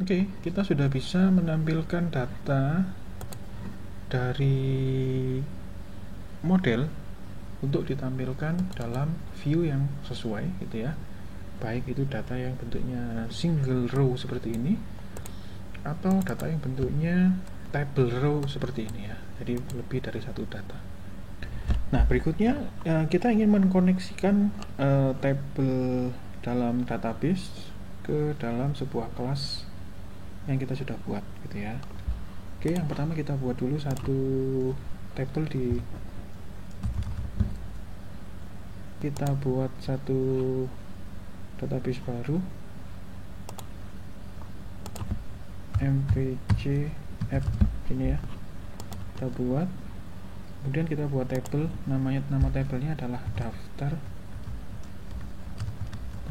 Oke, kita sudah bisa menampilkan data dari model untuk ditampilkan dalam view yang sesuai gitu ya. Baik itu data yang bentuknya single row seperti ini atau data yang bentuknya table row seperti ini ya. Jadi lebih dari satu data. Nah, berikutnya kita ingin mengkoneksikan table dalam database ke dalam sebuah kelas yang kita sudah buat gitu ya. Oke, yang pertama kita buat dulu satu table kita buat satu database baru, mvc app ini ya, kita buat. Kemudian kita buat table, nama tablenya adalah daftar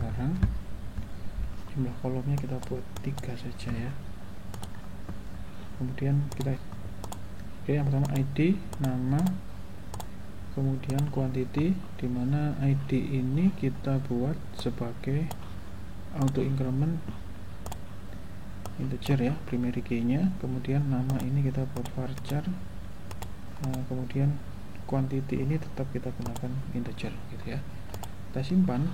barang. Jumlah kolomnya kita buat 3 saja ya. Kemudian kita yang pertama ID, nama, kemudian quantity, dimana ID ini kita buat sebagai auto increment integer ya, primary key nya. Kemudian nama ini kita buat varchar. Kemudian quantity ini tetap kita gunakan integer gitu ya. Kita simpan.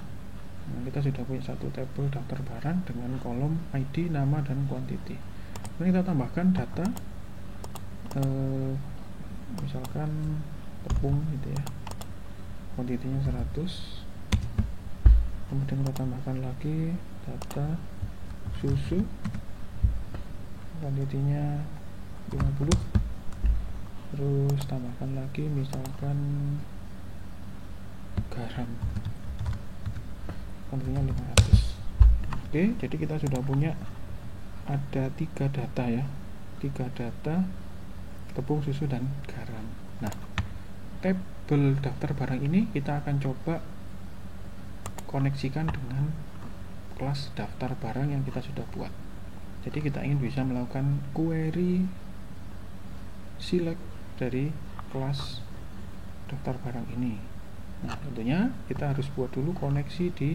Kita sudah punya satu table daftar barang dengan kolom ID, nama, dan quantity. Kemudian kita tambahkan data, misalkan tepung gitu ya, quantity-nya 100. Kemudian kita tambahkan lagi data susu, quantity-nya 50. Terus tambahkan lagi misalkan garam, quantity-nya 500. Oke, jadi kita sudah punya ada 3 data ya, 3 data tepung, susu, dan garam. Nah, tabel daftar barang ini kita akan coba koneksikan dengan kelas daftar barang yang kita sudah buat. Jadi kita ingin bisa melakukan query select dari kelas daftar barang ini. Nah, tentunya kita harus buat dulu koneksi di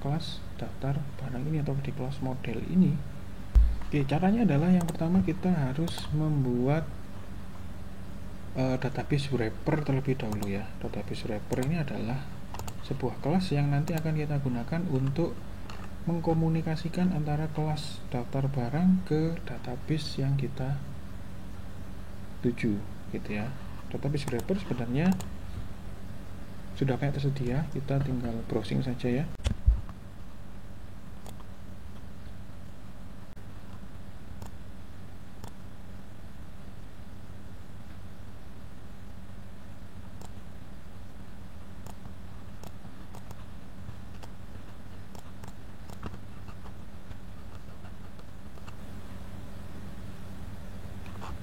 kelas daftar barang ini atau di kelas model ini. Oke, caranya adalah yang pertama kita harus membuat database wrapper terlebih dahulu ya. Database wrapper ini adalah sebuah kelas yang nanti akan kita gunakan untuk mengkomunikasikan antara kelas daftar barang ke database yang kita tuju gitu ya. Database wrapper sebenarnya sudah kayak tersedia, kita tinggal browsing saja ya.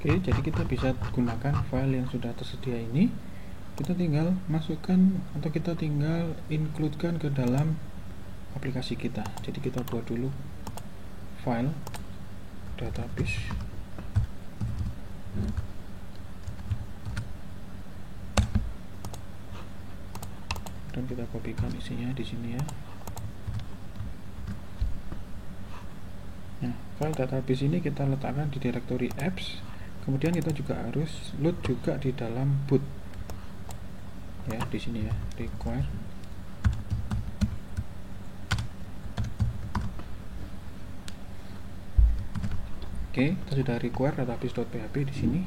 Oke, jadi kita bisa gunakan file yang sudah tersedia ini. Kita tinggal masukkan atau kita tinggal includekan ke dalam aplikasi kita. Jadi kita buat dulu file database. Dan kita kopikan isinya di sini ya. Nah, file database ini kita letakkan di directory apps. Kemudian kita juga harus load juga di dalam boot. Ya, di sini ya, require. Oke, kita sudah require database.php di sini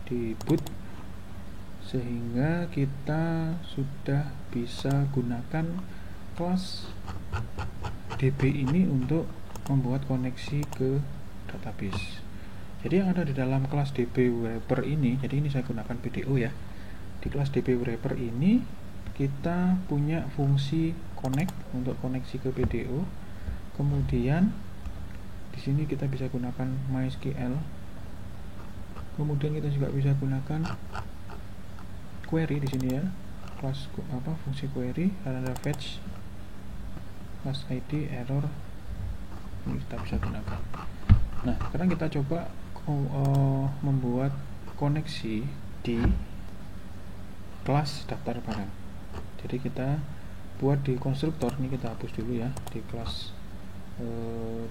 di boot, sehingga kita sudah bisa gunakan kelas db ini untuk membuat koneksi ke database. Jadi yang ada di dalam kelas db wrapper ini, jadi ini saya gunakan BDO ya. Di kelas db wrapper ini kita punya fungsi connect untuk koneksi ke BDO. Kemudian di sini kita bisa gunakan MySQL. Kemudian kita juga bisa gunakan query di sini ya. Kelas fungsi query, ada fetch, class ID, error. Ini kita bisa gunakan. Nah, sekarang kita coba membuat koneksi di kelas daftar barang. Jadi kita buat di konstruktor, ini kita hapus dulu ya, di kelas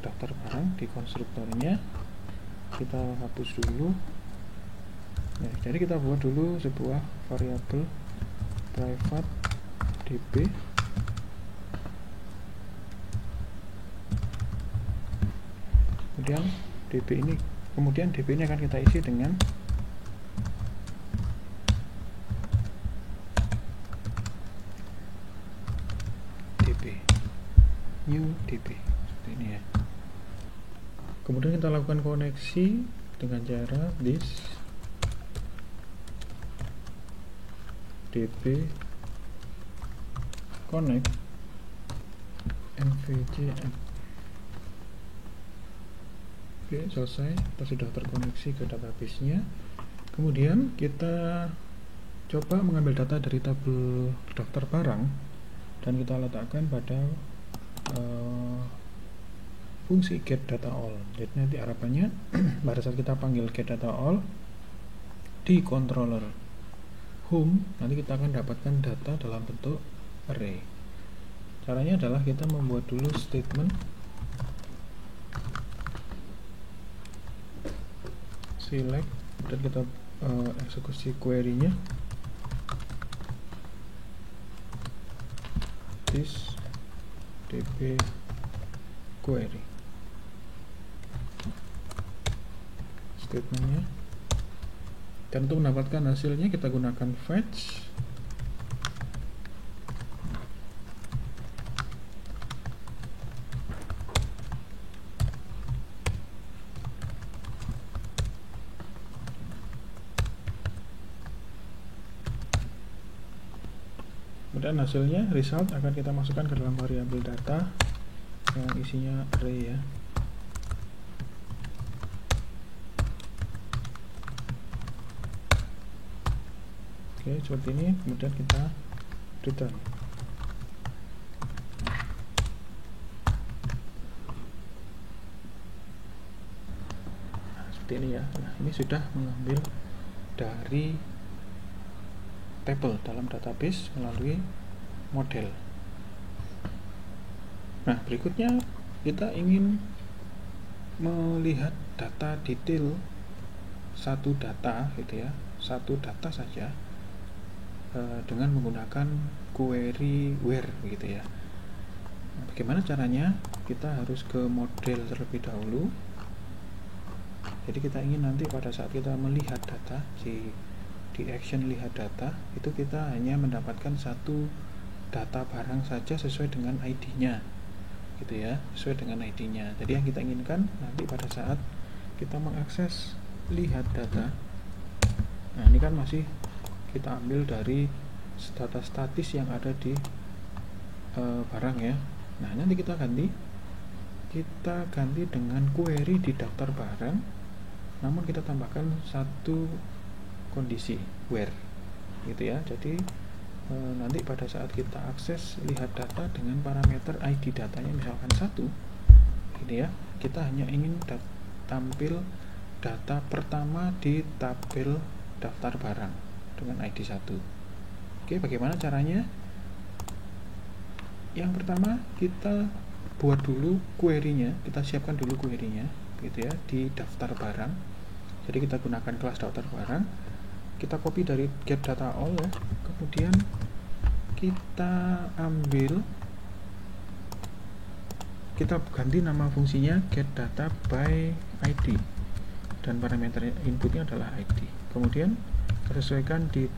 daftar barang di konstruktornya. Kita hapus dulu. Nah, jadi kita buat dulu sebuah variabel private db kemudian db ini akan kita isi dengan db new db seperti ini ya. Kemudian kita lakukan koneksi dengan cara this db connect nvjm. Oke, selesai, kita sudah terkoneksi ke database-nya. Kemudian kita coba mengambil data dari tabel daftar barang dan kita letakkan pada fungsi get data all. Jadi nanti harapannya pada saat kita panggil get data all di controller home, nanti kita akan dapatkan data dalam bentuk array. Caranya adalah kita membuat dulu statement select dan kita eksekusi query-nya this db query statementnya, dan untuk mendapatkan hasilnya kita gunakan fetch dan hasilnya result akan kita masukkan ke dalam variabel data yang isinya array ya. Oke, seperti ini. Kemudian kita return. Nah, seperti ini ya. Nah, ini sudah mengambil dari table dalam database melalui model. Nah, berikutnya kita ingin melihat data detail satu data gitu ya, satu data saja dengan menggunakan query where gitu ya. Nah, bagaimana caranya? Kita harus ke model terlebih dahulu. Jadi kita ingin nanti pada saat kita melihat data di action lihat data itu kita hanya mendapatkan satu data barang saja sesuai dengan ID-nya gitu ya, sesuai dengan ID-nya. Jadi yang kita inginkan nanti pada saat kita mengakses lihat data, nah ini kan masih kita ambil dari data statis yang ada di barang ya. Nah, nanti kita ganti dengan query di daftar barang, namun kita tambahkan satu kondisi where gitu ya. Jadi nanti pada saat kita akses lihat data dengan parameter ID datanya misalkan 1 gitu ya, kita hanya ingin tampil data pertama di tabel daftar barang dengan ID 1. Oke, bagaimana caranya? Yang pertama kita buat dulu query-nya, kita siapkan dulu query-nya gitu ya di daftar barang. Jadi kita gunakan kelas daftar barang, kita copy dari get data all ya, kemudian kita ambil, kita ganti nama fungsinya get data by ID dan parameter inputnya adalah ID. Kemudian kita sesuaikan di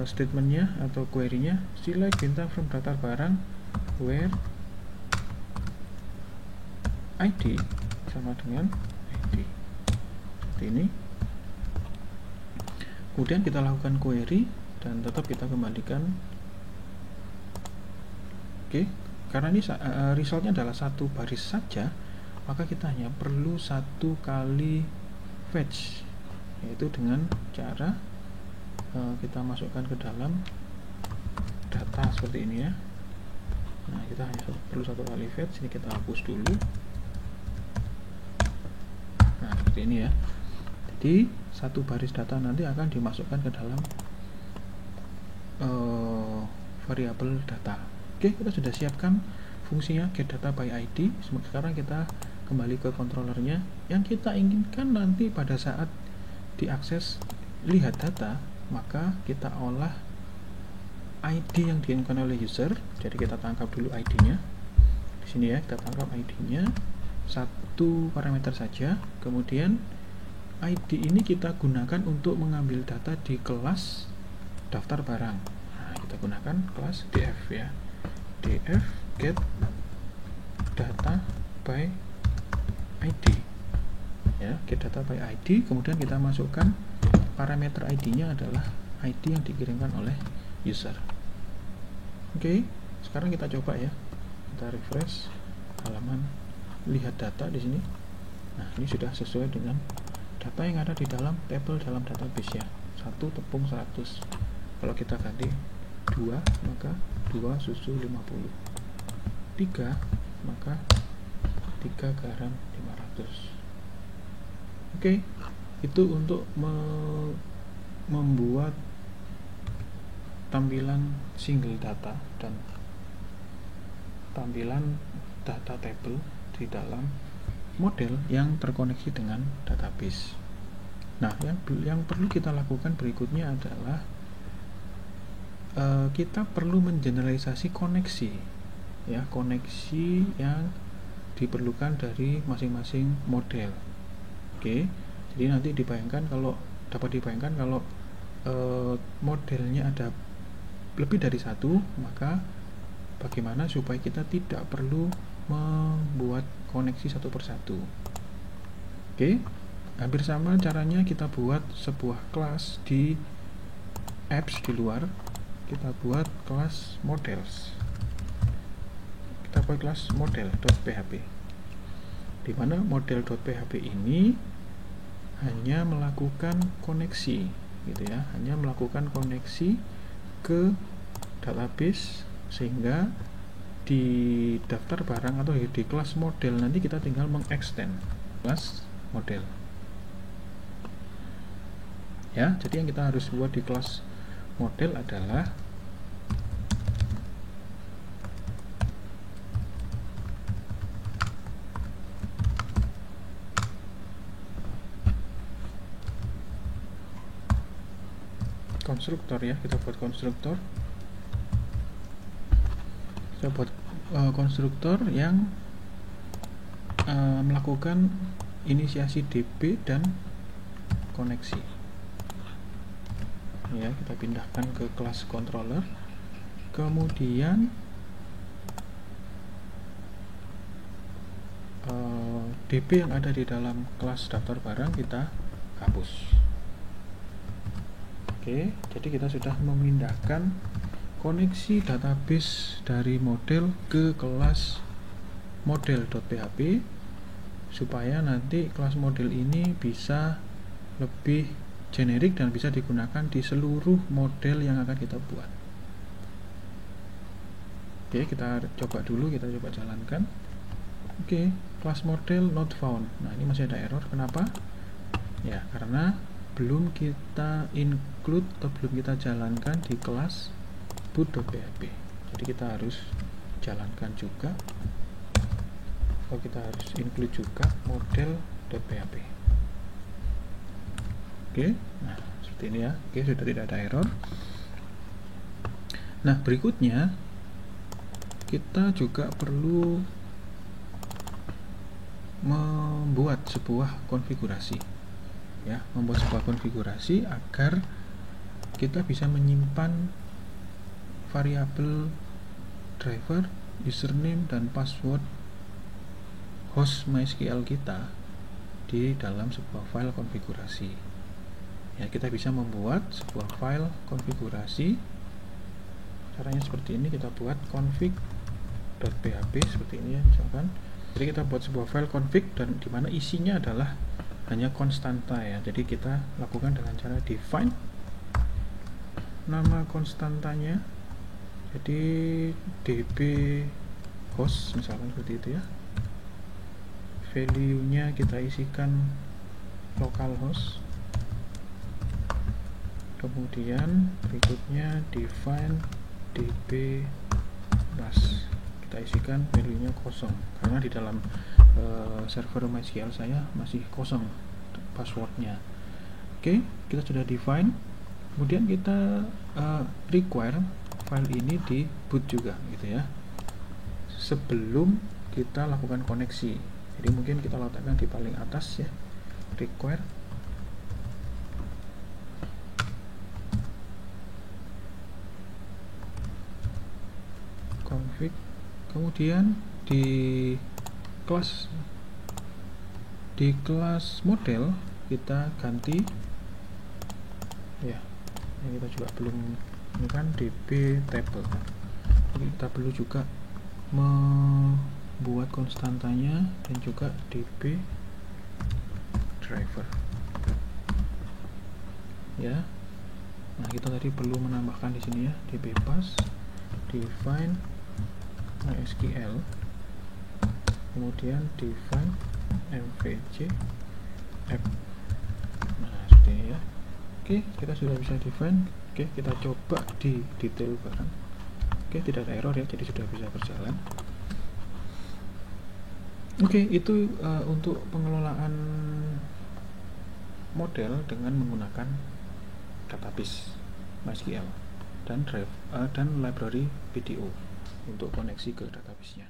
statementnya atau query-nya select bintang from daftar barang where ID sama dengan ID seperti ini. Kemudian kita lakukan query dan tetap kita kembalikan. Oke, karena ini resultnya adalah satu baris saja, maka kita hanya perlu satu kali fetch, yaitu dengan cara kita masukkan ke dalam data seperti ini ya. Nah, kita hanya perlu satu kali fetch. Ini kita hapus dulu. Nah, seperti ini ya. Jadi satu baris data nanti akan dimasukkan ke dalam variabel data. Oke, kita sudah siapkan fungsinya get data by ID. Sekarang kita kembali ke controllernya. Yang kita inginkan nanti pada saat diakses lihat data, maka kita olah ID yang diinginkan oleh user. Jadi kita tangkap dulu ID-nya. Di sini ya, kita tangkap ID-nya, satu parameter saja. Kemudian ID ini kita gunakan untuk mengambil data di kelas daftar barang. Nah, kita gunakan kelas df ya. df get data by ID ya, get data by ID. Kemudian kita masukkan parameter ID-nya adalah ID yang dikirimkan oleh user. Oke, sekarang kita coba ya. Kita refresh halaman lihat data di sini. Nah, ini sudah sesuai dengan data yang ada di dalam tabel dalam database ya. 1 tepung 100. Kalau kita ganti 2, maka 2 susu 50. 3, maka 3 garam 500. Oke, itu untuk membuat tampilan single data dan tampilan data table di dalam model yang terkoneksi dengan database. Nah, yang perlu kita lakukan berikutnya adalah kita perlu mengeneralisasi koneksi ya, koneksi yang diperlukan dari masing-masing model. Oke, jadi nanti dapat dibayangkan kalau modelnya ada lebih dari satu, maka bagaimana supaya kita tidak perlu membuat koneksi satu persatu. Oke, hampir sama caranya kita buat sebuah kelas di apps di luar. Kita buat kelas models. Kita buat kelas model.php, di mana model.php ini hanya melakukan koneksi gitu ya, hanya melakukan koneksi ke database, sehingga di daftar barang atau di kelas model nanti kita tinggal mengextend kelas model ya. Jadi yang kita harus buat di kelas model adalah konstruktor ya. Kita buat konstruktor, konstruktor yang melakukan inisiasi DB dan koneksi ya. Kita pindahkan ke kelas controller, kemudian DB yang ada di dalam kelas daftar barang kita hapus. Oke, jadi kita sudah memindahkan koneksi database dari model ke kelas model.php supaya nanti kelas model ini bisa lebih generik dan bisa digunakan di seluruh model yang akan kita buat. Oke, kita coba dulu, kita coba jalankan. Oke, kelas model not found. Nah, ini masih ada error. Kenapa? Ya, karena belum kita include atau belum kita jalankan di kelas boot.php. Jadi kita harus jalankan juga, atau kita harus include juga model.php. Oke, nah seperti ini ya. Oke, sudah tidak ada error. Nah, berikutnya kita juga perlu membuat sebuah konfigurasi ya, membuat sebuah konfigurasi agar kita bisa menyimpan variabel driver, username, dan password host MySQL kita di dalam sebuah file konfigurasi ya. Kita bisa membuat sebuah file konfigurasi. Caranya seperti ini, kita buat config.php seperti ini ya, misalkan. Jadi kita buat sebuah file config dan dimana isinya adalah hanya konstanta ya. Jadi kita lakukan dengan cara define nama konstantanya, jadi db host misalkan seperti itu ya. Value nya kita isikan localhost, kemudian berikutnya define db bus. kita isikan value-nya kosong, karena di dalam server MySQL saya masih kosong passwordnya. Oke, kita sudah define, kemudian kita require file ini di boot juga gitu ya, sebelum kita lakukan koneksi. Jadi mungkin kita letakkan di paling atas ya, require config, kemudian di kelas model kita ganti ya, ini kita juga belum, ini kan db table, jadi kita perlu juga membuat konstantanya dan juga db driver ya. Nah, kita tadi perlu menambahkan di sini ya, db pass define MySQL, kemudian define mvc app. Nah, seperti ini ya. Oke, kita sudah bisa define. Oke, kita coba di detail barang. Oke, tidak ada error ya, jadi sudah bisa berjalan. Oke, itu untuk pengelolaan model dengan menggunakan database MySQL dan library PDO untuk koneksi ke database-nya.